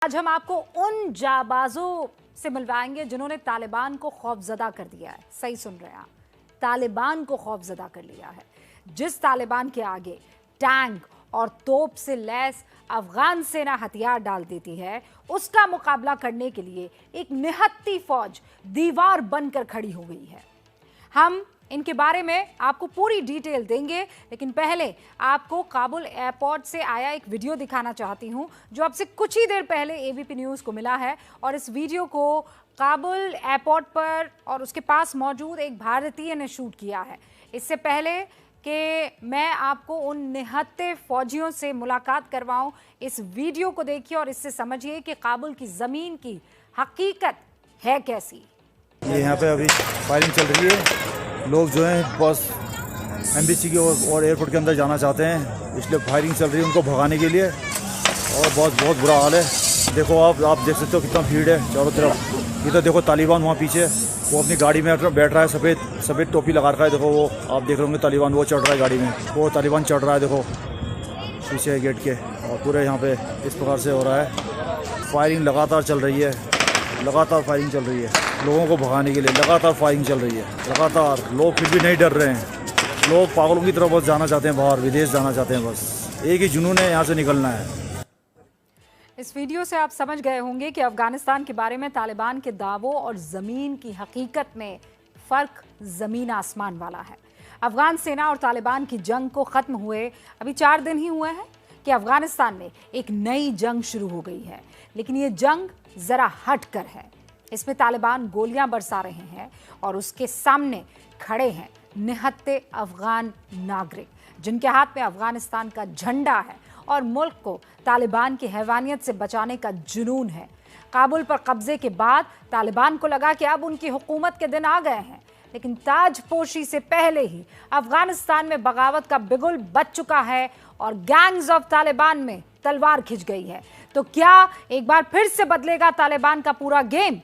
आज हम आपको उन जाबाजों से मिलवाएंगे जिन्होंने तालिबान को खौफजदा कर दिया है। सही सुन रहे हैं आप, तालिबान को खौफजदा कर लिया है। जिस तालिबान के आगे टैंक और तोप से लैस अफगान सेना हथियार डाल देती है, उसका मुकाबला करने के लिए एक निहत्ती फौज दीवार बनकर खड़ी हो गई है। हम इनके बारे में आपको पूरी डिटेल देंगे, लेकिन पहले आपको काबुल एयरपोर्ट से आया एक वीडियो दिखाना चाहती हूं जो अब से कुछ ही देर पहले एबीपी न्यूज़ को मिला है। और इस वीडियो को काबुल एयरपोर्ट पर और उसके पास मौजूद एक भारतीय ने शूट किया है। इससे पहले कि मैं आपको उन निहत्ते फौजियों से मुलाकात करवाऊं, इस वीडियो को देखिए और इससे समझिए कि काबुल की ज़मीन की हकीकत है कैसी। ये यहाँ पे अभी फायरिंग चल रही है। लोग जो हैं बस एम्बेसी के और एयरपोर्ट के अंदर जाना चाहते हैं, इसलिए फायरिंग चल रही है उनको भगाने के लिए। और बहुत बुरा हाल है। देखो आप देख सकते हो कितना भीड़ है चारों तरफ। इधर देखो तालिबान वहाँ पीछे, वो अपनी गाड़ी में बैठ रहा है, सफ़ेद टोपी लगा रखा है। देखो वो आप देख रहे होंगे तालिबान, वो चढ़ रहा है गाड़ी में, वो तालिबान चढ़ रहा है। देखो पीछे गेट के, और पूरे यहाँ पे इस प्रकार से हो रहा है। फायरिंग लगातार चल रही है, लगातार फायरिंग चल रही है लोगों को भगाने के लिए। लगातार फायरिंग चल रही है, लगातार। लोग फिर भी नहीं डर रहे हैं। लोग पागलों की तरफ बस जाना चाहते हैं, बाहर विदेश जाना चाहते हैं। बस एक ही जुनून है, यहाँ से निकलना है। इस वीडियो से आप समझ गए होंगे कि अफगानिस्तान के बारे में तालिबान के दावों और ज़मीन की हकीकत में फ़र्क ज़मीन आसमान वाला है। अफगान सेना और तालिबान की जंग को ख़त्म हुए अभी 4 दिन ही हुए हैं कि अफगानिस्तान में एक नई जंग शुरू हो गई है। लेकिन ये जंग ज़रा हट कर है। इसमें तालिबान गोलियां बरसा रहे हैं और उसके सामने खड़े हैं निहत्ते अफगान नागरिक, जिनके हाथ में अफगानिस्तान का झंडा है और मुल्क को तालिबान की हैवानियत से बचाने का जुनून है। काबुल पर कब्जे के बाद तालिबान को लगा कि अब उनकी हुकूमत के दिन आ गए हैं, लेकिन ताजपोशी से पहले ही अफगानिस्तान में बगावत का बिगुल बज चुका है और गैंग्स ऑफ तालिबान में तलवार खिंच गई है। तो क्या एक बार फिर से बदलेगा तालिबान का पूरा गेम?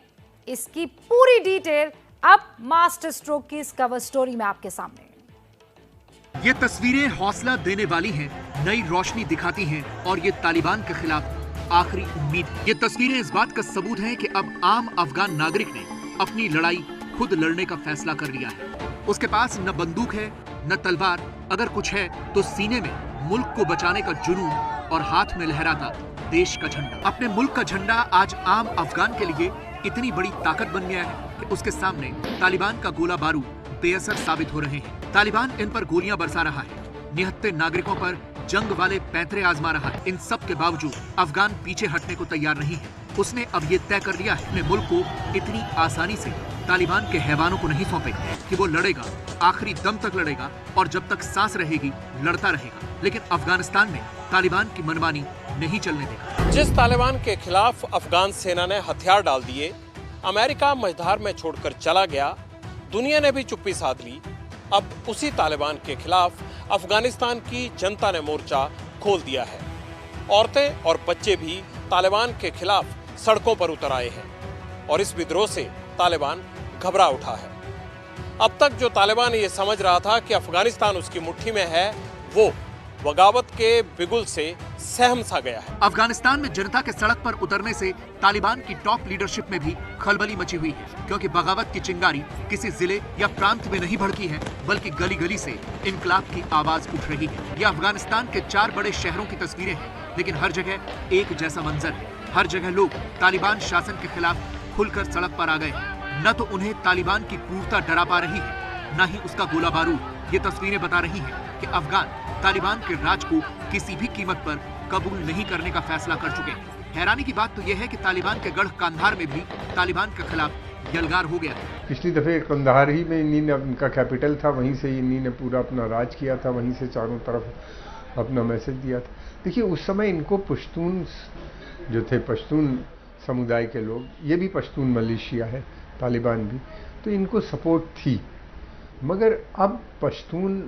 इसकी पूरी डिटेल अब मास्टर स्ट्रोक की इस कवर स्टोरी में आपके सामने। ये तस्वीरें हौसला देने वाली हैं, नई रोशनी दिखाती हैं और ये तालिबान के खिलाफ आखिरी उम्मीद। ये तस्वीरें इस बात का सबूत हैं कि अब आम अफगान नागरिक ने अपनी लड़ाई खुद लड़ने का फैसला कर लिया है। उसके पास न बंदूक है न तलवार, अगर कुछ है तो सीने में मुल्क को बचाने का जुनून और हाथ में लहराता देश का झंडा। अपने मुल्क का झंडा आज आम अफगान के लिए इतनी बड़ी ताकत बन गया है कि उसके सामने तालिबान का गोला बारूद बेअसर साबित हो रहे हैं। तालिबान इन पर गोलियां बरसा रहा है, निहत्ते नागरिकों पर जंग वाले पैंतरे आजमा रहा है। इन सब के बावजूद अफगान पीछे हटने को तैयार नहीं है। उसने अब ये तय कर लिया है अपने मुल्क को इतनी आसानी से तालिबान के हैवानों को नहीं सौंपेगा, कि वो लड़ेगा, आखिरी दम तक लड़ेगा और जब तक सांस रहेगी लड़ता रहेगा। लेकिन अफगानिस्तान में तालिबान की मनमानी नहीं चलने देगा। जिस तालिबान के खिलाफ अफगान सेना ने हथियार डाल दिए, अमेरिका मझधार में छोड़कर चला गया, दुनिया ने भी चुप्पी साध ली। अब उसी तालिबान के खिलाफ अफगानिस्तान की जनता ने मोर्चा खोल दिया है। औरतें और बच्चे भी तालिबान के खिलाफ सड़कों पर उतर आए हैं और इस विद्रोह से तालिबान घबरा उठा है। अब तक जो तालिबान ये समझ रहा था कि अफगानिस्तान उसकी मुट्ठी में है, वो बगावत के बिगुल से सहम सा गया है। अफगानिस्तान में जनता के सड़क पर उतरने से तालिबान की टॉप लीडरशिप में भी खलबली मची हुई है, क्योंकि बगावत की चिंगारी किसी जिले या प्रांत में नहीं भड़की है, बल्कि गली गली से इनकलाब की आवाज उठ रही है। यह अफगानिस्तान के 4 बड़े शहरों की तस्वीरें हैं, लेकिन हर जगह एक जैसा मंजर है। हर जगह लोग तालिबान शासन के खिलाफ खुलकर सड़क पर आ गए हैं। न तो उन्हें तालिबान की क्रूरता डरा पा रही है, न ही उसका गोला बारूद। ये तस्वीरें बता रही हैं कि अफगान तालिबान के राज को किसी भी कीमत पर कबूल नहीं करने का फैसला कर चुके हैं। हैरानी की बात तो यह है कि तालिबान के गढ़ कंधार में भी तालिबान के खिलाफ यलगार हो गया। पिछली दफे कंधार ही में इन्हीं ने, उनका कैपिटल था, वहीं से इन्हीं ने पूरा अपना राज किया था, वहीं से चारों तरफ अपना मैसेज दिया था। देखिए उस समय इनको पश्तून जो थे, पश्तून समुदाय के लोग, ये भी पश्तून मलेशिया है, तालिबान भी, तो इनको सपोर्ट थी। मगर अब पश्तून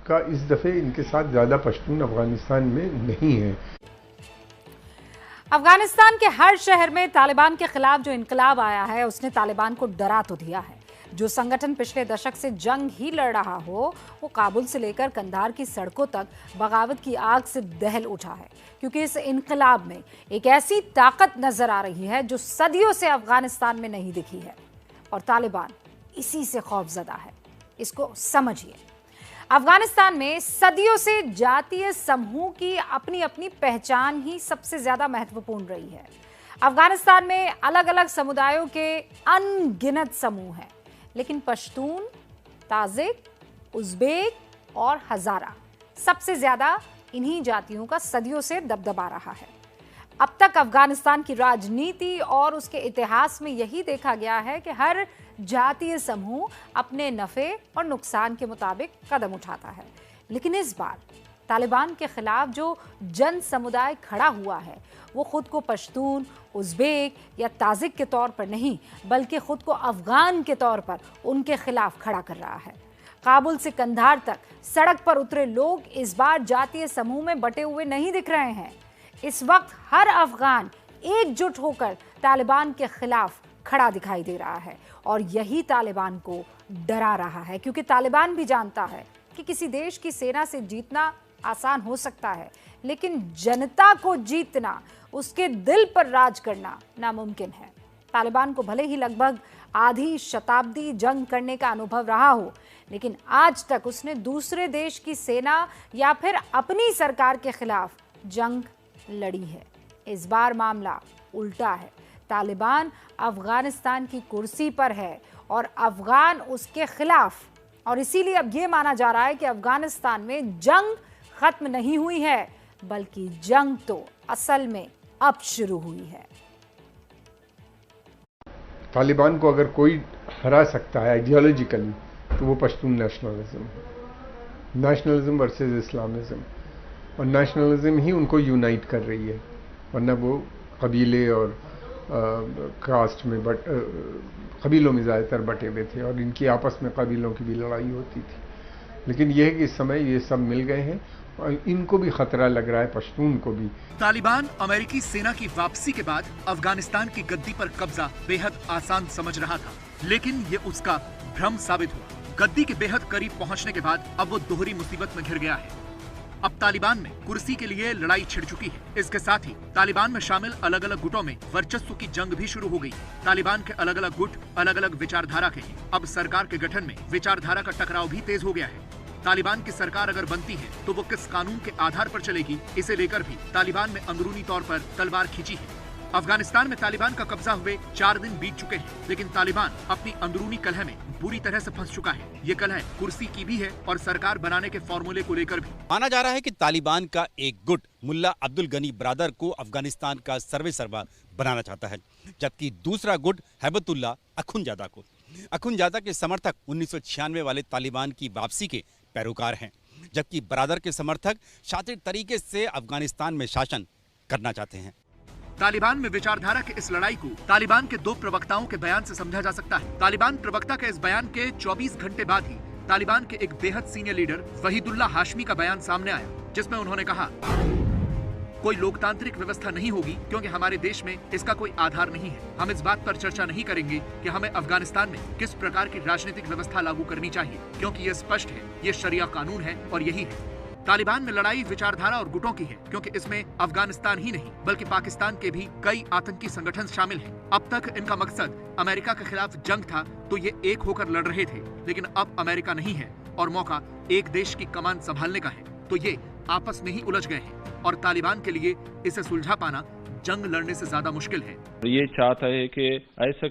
का इस दफे इनके साथ ज्यादा पश्तून अफगानिस्तान में नहीं है। अफगानिस्तान के हर शहर में तालिबान के खिलाफ जो इनकलाब आया है, उसने तालिबान को डरा तो दिया है, जो संगठन पिछले दशक से जंग ही लड़ रहा हो, वो काबुल से लेकर कंधार की सड़कों तक बगावत की आग से दहल उठा है, क्योंकि इस इनकलाब में एक ऐसी ताकत नजर आ रही है जो सदियों से अफगानिस्तान में नहीं दिखी है, और तालिबान इसी से खौफजदा है। इसको समझिए। अफगानिस्तान में सदियों से जातीय समूह की अपनी अपनी पहचान ही सबसे ज्यादा महत्वपूर्ण रही है। अफगानिस्तान में अलग अलग समुदायों के अनगिनत समूह हैं, लेकिन पश्तून, ताजिक, उज़्बेक और हज़ारा सबसे ज्यादा इन्हीं जातियों का सदियों से दबदबा रहा है। अब तक अफगानिस्तान की राजनीति और उसके इतिहास में यही देखा गया है कि हर जातीय समूह अपने नफे और नुकसान के मुताबिक कदम उठाता है, लेकिन इस बार तालिबान के खिलाफ जो जन समुदाय खड़ा हुआ है, वो खुद को पश्तून, उज़्बेक या ताजिक के तौर पर नहीं, बल्कि खुद को अफगान के तौर पर उनके खिलाफ खड़ा कर रहा है। काबुल से कंधार तक सड़क पर उतरे लोग इस बार जातीय समूह में बटे हुए नहीं दिख रहे हैं। इस वक्त हर अफगान एकजुट होकर तालिबान के खिलाफ खड़ा दिखाई दे रहा है, और यही तालिबान को डरा रहा है, क्योंकि तालिबान भी जानता है कि किसी देश की सेना से जीतना आसान हो सकता है, लेकिन जनता को जीतना, उसके दिल पर राज करना नामुमकिन है। तालिबान को भले ही लगभग आधी शताब्दी जंग करने का अनुभव रहा हो, लेकिन आज तक उसने दूसरे देश की सेना या फिर अपनी सरकार के खिलाफ जंग लड़ी है। इस बार मामला उल्टा है। तालिबान अफगानिस्तान की कुर्सी पर है और अफगान उसके खिलाफ, और इसीलिए अब यह माना जा रहा है कि अफगानिस्तान में जंग खत्म नहीं हुई है, बल्कि जंग तो असल में अब शुरू हुई है। तालिबान को अगर कोई हरा सकता है आइडियोलॉजिकली, तो वो पश्तून नेशनलिज्म वर्सेस इस्लामिज्म, और नेशनलिज्म ही उनको यूनाइट कर रही है, वरना वो कबीले और कास्ट में कबीलों में ज़्यादातर बटे हुए थे, और इनकी आपस में कबीलों की भी लड़ाई होती थी। लेकिन यह है कि इस समय ये सब मिल गए हैं, और इनको भी खतरा लग रहा है, पश्तून को भी। तालिबान अमेरिकी सेना की वापसी के बाद अफगानिस्तान की गद्दी पर कब्जा बेहद आसान समझ रहा था, लेकिन ये उसका भ्रम साबित हुआ। गद्दी के बेहद करीब पहुंचने के बाद अब वो दोहरी मुसीबत में घिर गया है। अब तालिबान में कुर्सी के लिए लड़ाई छिड़ चुकी है। इसके साथ ही तालिबान में शामिल अलग अलग गुटों में वर्चस्व की जंग भी शुरू हो गई। तालिबान के अलग अलग गुट अलग अलग विचारधारा के हैं। अब सरकार के गठन में विचारधारा का टकराव भी तेज हो गया है। तालिबान की सरकार अगर बनती है तो वो किस कानून के आधार पर चलेगी, इसे लेकर भी तालिबान में अंदरूनी तौर पर तलवार खींची है। अफगानिस्तान में तालिबान का कब्जा हुए 4 दिन बीत चुके हैं, लेकिन तालिबान अपनी अंदरूनी कलह में बुरी तरह से फंस चुका है। ये कलह कुर्सी की भी है और सरकार बनाने के फॉर्मूले को लेकर भी। माना जा रहा है कि तालिबान का एक गुट मुल्ला अब्दुल गनी ब्रादर को अफगानिस्तान का सर्वेसर्वा बनाना चाहता है, जबकि दूसरा गुट हैबतुल्ला अखुनजादा को। अखुनजादा के समर्थक 1996 वाले तालिबान की वापसी के पैरोकार हैं, जबकि ब्रादर के समर्थक शातिर तरीके से अफगानिस्तान में शासन करना चाहते हैं। तालिबान में विचारधारा के इस लड़ाई को तालिबान के 2 प्रवक्ताओं के बयान से समझा जा सकता है। तालिबान प्रवक्ता के इस बयान के 24 घंटे बाद ही तालिबान के एक बेहद सीनियर लीडर वहीदुल्ला हाशमी का बयान सामने आया, जिसमें उन्होंने कहा, कोई लोकतांत्रिक व्यवस्था नहीं होगी क्योंकि हमारे देश में इसका कोई आधार नहीं है। हम इस बात पर चर्चा नहीं करेंगे कि हमें अफगानिस्तान में किस प्रकार की राजनीतिक व्यवस्था लागू करनी चाहिए, क्योंकि ये स्पष्ट है, ये शरिया कानून है और यही है। तालिबान में लड़ाई विचारधारा और गुटों की है, क्योंकि इसमें अफगानिस्तान ही नहीं बल्कि पाकिस्तान के भी कई आतंकी संगठन शामिल हैं। अब तक इनका मकसद अमेरिका के खिलाफ जंग था, तो ये एक होकर लड़ रहे थे, लेकिन अब अमेरिका नहीं है और मौका एक देश की कमान संभालने का है, तो ये आपस में ही उलझ गए हैं और तालिबान के लिए इसे सुलझा पाना जंग लड़ने से ज्यादा मुश्किल है। ये चाहता है कि ऐसा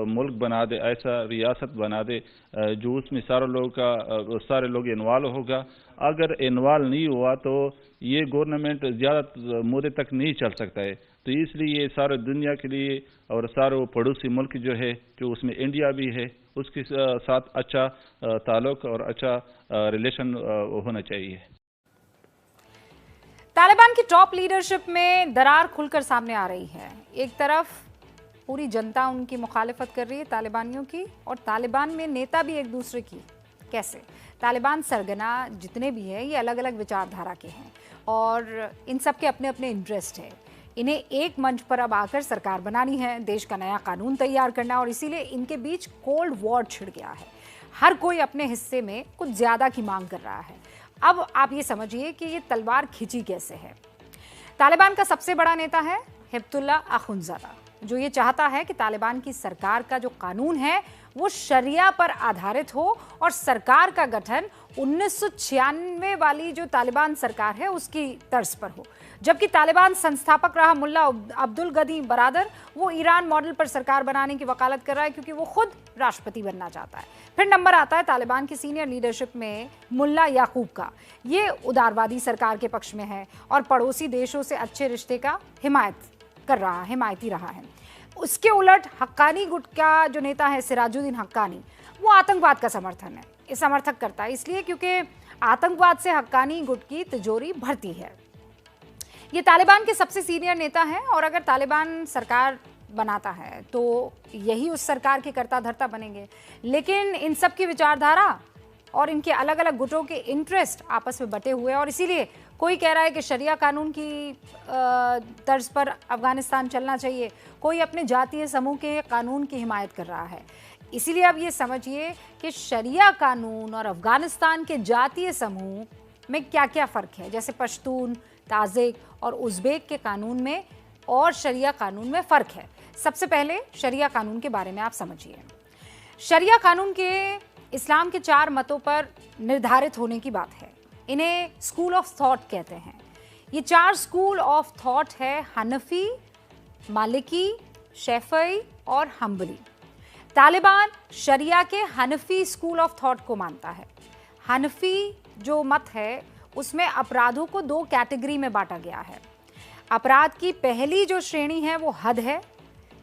मुल्क बना दे, ऐसा रियासत बना दे जो उसमें सारे लोग इन्वॉल्व होगा। अगर इन्वॉल्व नहीं हुआ तो ये गवर्नमेंट ज्यादा मुद्दे तक नहीं चल सकता है। तो इसलिए ये सारे दुनिया के लिए और सारे वो पड़ोसी मुल्क जो है, जो उसमें इंडिया भी है, उसके साथ अच्छा ताल्लुक और अच्छा रिलेशन होना चाहिए। तालिबान की टॉप लीडरशिप में दरार खुलकर सामने आ रही है। एक तरफ पूरी जनता उनकी मुखालिफत कर रही है तालिबानियों की, और तालिबान में नेता भी एक दूसरे की। कैसे? तालिबान सरगना जितने भी हैं ये अलग अलग विचारधारा के हैं और इन सब के अपने अपने इंटरेस्ट है। इन्हें एक मंच पर अब आकर सरकार बनानी है, देश का नया कानून तैयार करना, और इसीलिए इनके बीच कोल्ड वॉर छिड़ गया है। हर कोई अपने हिस्से में कुछ ज्यादा की मांग कर रहा है। अब आप ये समझिए कि ये तलवार खिंची कैसे है। तालिबान का सबसे बड़ा नेता है हिब्तुल्ला अखुंज़ादा, जो ये चाहता है कि तालिबान की सरकार का जो कानून है वो शरिया पर आधारित हो और सरकार का गठन 1996 वाली जो तालिबान सरकार है उसकी तर्ज पर हो। जबकि तालिबान संस्थापक रहा मुल्ला अब्दुल गनी बरादर, वो ईरान मॉडल पर सरकार बनाने की वकालत कर रहा है, क्योंकि वो खुद राष्ट्रपति बनना चाहता है। फिर नंबर आता है तालिबान की सीनियर लीडरशिप में मुल्ला याकूब का। ये उदारवादी सरकार के पक्ष में है और पड़ोसी देशों से अच्छे रिश्ते का हिमायती रहा है। उसके उलट हक्कानी गुट का जो नेता है सिराजुद्दीन हक्कानी, वो आतंकवाद का समर्थक करता है, इसलिए क्योंकि आतंकवाद से हक्कानी गुट की तिजोरी भरती है। ये तालिबान के सबसे सीनियर नेता हैं और अगर तालिबान सरकार बनाता है तो यही उस सरकार के कर्ता धर्ता बनेंगे। लेकिन इन सब की विचारधारा और इनके अलग अलग गुटों के इंटरेस्ट आपस में बटे हुए हैं और इसीलिए कोई कह रहा है कि शरिया कानून की तर्ज पर अफगानिस्तान चलना चाहिए, कोई अपने जातीय समूह के कानून की हिमायत कर रहा है। इसीलिए अब ये समझिए कि शरिया कानून और अफगानिस्तान के जातीय समूह में क्या क्या फ़र्क है। जैसे पश्तून, ताजिक और उज़्बेक के कानून में और शरिया कानून में फ़र्क है। सबसे पहले शरिया कानून के बारे में आप समझिए। शरिया कानून के इस्लाम के 4 मतों पर निर्धारित होने की बात है। इन्हें स्कूल ऑफ थॉट कहते हैं। ये 4 स्कूल ऑफ थॉट है हनफी, मालिकी, शैफ़ई और हम्बली। तालिबान शरिया के हनफी स्कूल ऑफ थॉट को मानता है। हनफी जो मत है उसमें अपराधों को 2 कैटेगरी में बांटा गया है। अपराध की पहली जो श्रेणी है वो हद है,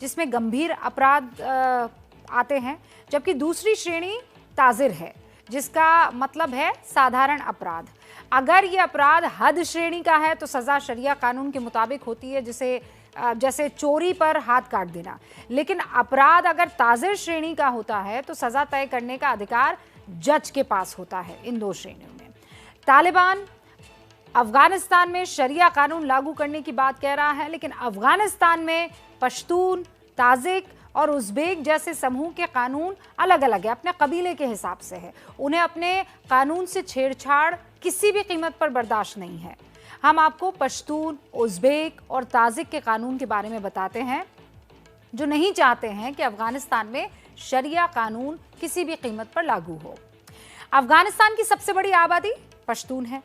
जिसमें गंभीर अपराध आते हैं, जबकि दूसरी श्रेणी ताज़िर है, जिसका मतलब है साधारण अपराध। अगर ये अपराध हद श्रेणी का है तो सज़ा शरिया कानून के मुताबिक होती है, जैसे चोरी पर हाथ काट देना। लेकिन अपराध अगर ताज़िर श्रेणी का होता है तो सज़ा तय करने का अधिकार जज के पास होता है। इन 2 श्रेणियों में तालिबान अफगानिस्तान में शरिया कानून लागू करने की बात कह रहा है, लेकिन अफगानिस्तान में पश्तून, ताजिक और उज़्बेक जैसे समूह के कानून अलग अलग है, अपने कबीले के हिसाब से है। उन्हें अपने कानून से छेड़छाड़ किसी भी कीमत पर बर्दाश्त नहीं है। हम आपको पश्तून, उज़्बेक और ताजिक के कानून के बारे में बताते हैं, जो नहीं चाहते हैं कि अफगानिस्तान में शरिया कानून किसी भी कीमत पर लागू हो। अफगानिस्तान की सबसे बड़ी आबादी पश्तून है,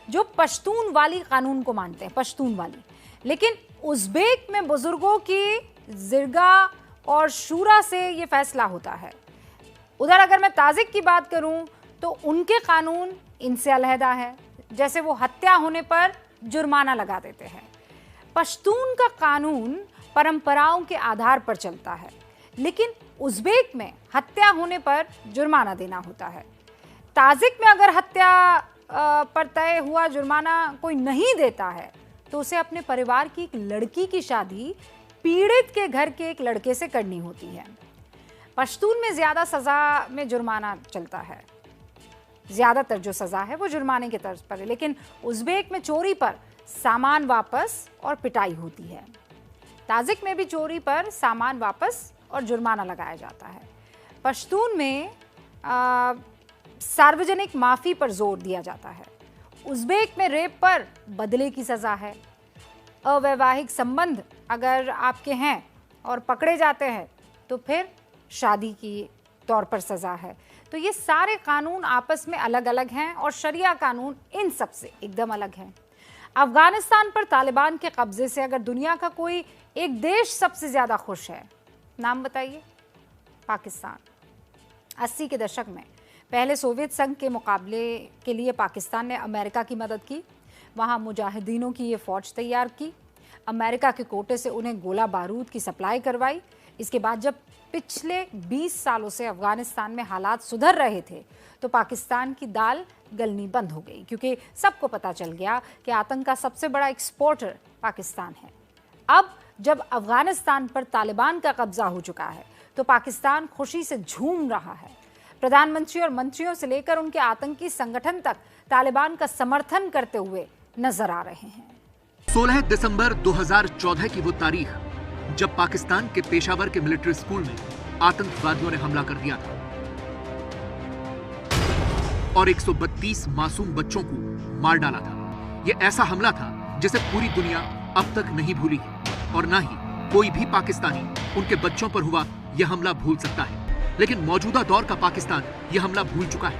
जो पश्तून वाली कानून को मानते हैं, पश्तून वाली। लेकिन उज़्बेक में बुजुर्गों की जिरगा और शूरा से ये फैसला होता है। उधर अगर मैं ताजिक की बात करूं तो उनके कानून इनसे अलहदा है, जैसे वो हत्या होने पर जुर्माना लगा देते हैं। पश्तून का कानून परंपराओं के आधार पर चलता है, लेकिन उज़्बेक में हत्या होने पर जुर्माना देना होता है। ताजिक में अगर हत्या पर तय हुआ जुर्माना कोई नहीं देता है तो उसे अपने परिवार की एक लड़की की शादी पीड़ित के घर के एक लड़के से करनी होती है। पश्तून में ज़्यादा सज़ा में जुर्माना चलता है, ज़्यादातर जो सज़ा है वो जुर्माने के तर्ज पर है। लेकिन उज़्बेक में चोरी पर सामान वापस और पिटाई होती है। ताजिक में भी चोरी पर सामान वापस और जुर्माना लगाया जाता है। पश्तून में सार्वजनिक माफ़ी पर जोर दिया जाता है। उज़्बेक में रेप पर बदले की सज़ा है। अवैवाहिक संबंध अगर आपके हैं और पकड़े जाते हैं तो फिर शादी की तौर पर सज़ा है। तो ये सारे कानून आपस में अलग अलग हैं और शरिया कानून इन सब से एकदम अलग हैं। अफगानिस्तान पर तालिबान के कब्जे से अगर दुनिया का कोई एक देश सबसे ज़्यादा खुश है, नाम बताइए? पाकिस्तान। 80 के दशक में पहले सोवियत संघ के मुकाबले के लिए पाकिस्तान ने अमेरिका की मदद की। वहाँ मुजाहिदीनों की ये फ़ौज तैयार की, अमेरिका के कोटे से उन्हें गोला बारूद की सप्लाई करवाई। इसके बाद जब पिछले 20 सालों से अफगानिस्तान में हालात सुधर रहे थे तो पाकिस्तान की दाल गलनी बंद हो गई, क्योंकि सबको पता चल गया कि आतंक का सबसे बड़ा एक्सपोर्टर पाकिस्तान है। अब जब अफगानिस्तान पर तालिबान का कब्जा हो चुका है तो पाकिस्तान खुशी से झूम रहा है। प्रधानमंत्री और मंत्रियों से लेकर उनके आतंकी संगठन तक तालिबान का समर्थन करते हुए नजर आ रहे हैं। 16 दिसंबर 2014 की वो तारीख जब पाकिस्तान के पेशावर के मिलिट्री स्कूल में आतंकवादियों ने हमला कर दिया था और 132 मासूम बच्चों को मार डाला था। यह ऐसा हमला था जिसे पूरी दुनिया अब तक नहीं भूली है और ना ही कोई भी पाकिस्तानी उनके बच्चों पर हुआ यह हमला भूल सकता है। लेकिन मौजूदा दौर का पाकिस्तान यह हमला भूल चुका है।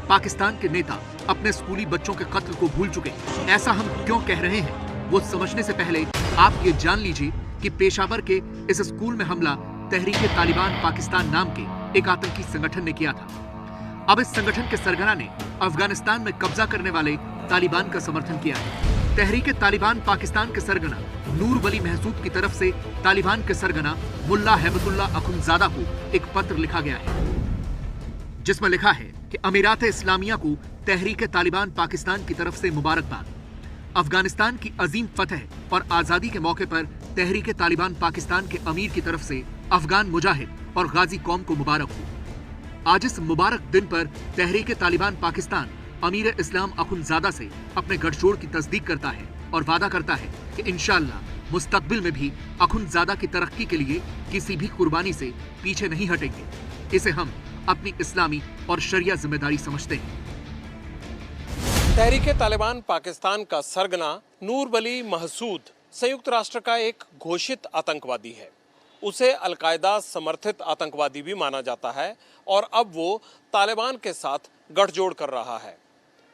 पाकिस्तान के नेता अपने स्कूली बच्चों के कत्ल को भूल चुके हैं। ऐसा हम क्यों कह रहे हैं वो समझने से पहले आप ये जान लीजिए कि पेशावर के इस स्कूल में हमला तहरीक-ए-तालिबान पाकिस्तान नाम के एक आतंकी संगठन ने किया था। अब इस संगठन के सरगना ने अफगानिस्तान में कब्जा करने वाले तालिबान का समर्थन किया है। तहरीक-ए-तालिबान पाकिस्तान के सरगना नूर वली महसूद की तरफ से तालिबान के सरगना मुल्ला हैबतुल्ला अखुंज़ादा को एक पत्र लिखा गया है जिसमें लिखा है कि अमीरात-ए-इस्लामिया को तहरीक-ए-तालिबान पाकिस्तान की तरफ से मुबारकबाद। अफगानिस्तान की अजीम फतह और आजादी के मौके पर तहरीक-ए-तालिबान पाकिस्तान के अमीर की तरफ से अफगान मुजाहिद और गाजी कौम को मुबारक हो। आज इस मुबारक दिन पर तहरीक-ए-तालिबान पाकिस्तान अमीर इस्लाम अखुंज़ादा से अपने गठजोड़ की तस्दीक करता है और वादा करता है कि इंशाअल्लाह मुस्तकबिल में भी अखुंज़ादा की तरक्की के लिए किसी भी कुर्बानी से पीछे नहीं हटेंगे। इसे हम अपनी इस्लामी और शरिया जिम्मेदारी समझते हैं। तहरीक-ए-तालिबान पाकिस्तान का सरगना नूर वली महसूद संयुक्त राष्ट्र का एक घोषित आतंकवादी है। उसे अलकायदा समर्थित आतंकवादी भी माना जाता है और अब वो तालिबान के साथ गठजोड़ कर रहा है।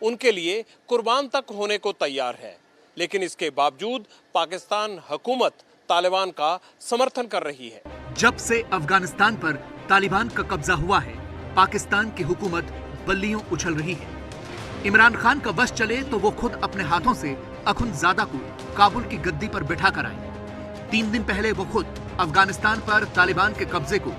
उनके लिए कुर्बान तक होने को तैयार है, लेकिन इसके बावजूद पाकिस्तान हुकूमत तालिबान का समर्थन कर रही है। जब से अफगानिस्तान पर तालिबान का कब्जा हुआ है, पाकिस्तान की हुकूमत बल्लियों उछल रही है। इमरान खान का बस चले तो वो खुद अपने हाथों से अखुंज़ादा को काबुल की गद्दी पर बिठा कर आए। 3 दिन पहले वो खुद अफगानिस्तान पर तालिबान के कब्जे को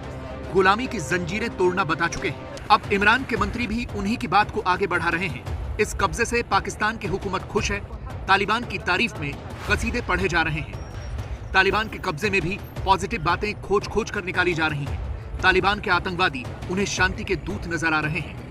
गुलामी की जंजीरें तोड़ना बता चुके हैं। अब इमरान के मंत्री भी उन्हीं की बात को आगे बढ़ा रहे हैं। इस कब्जे से पाकिस्तान की हुकूमत खुश है। तालिबान की तारीफ में कसीदे पढ़े जा रहे हैं। तालिबान के कब्जे में भी पॉजिटिव बातें खोज खोज कर निकाली जा रही हैं। तालिबान के आतंकवादी उन्हें शांति के दूत नजर आ रहे हैं।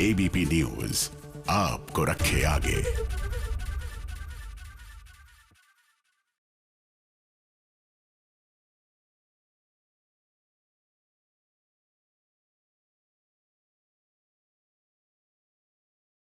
एबीपी न्यूज आपको रखे आगे।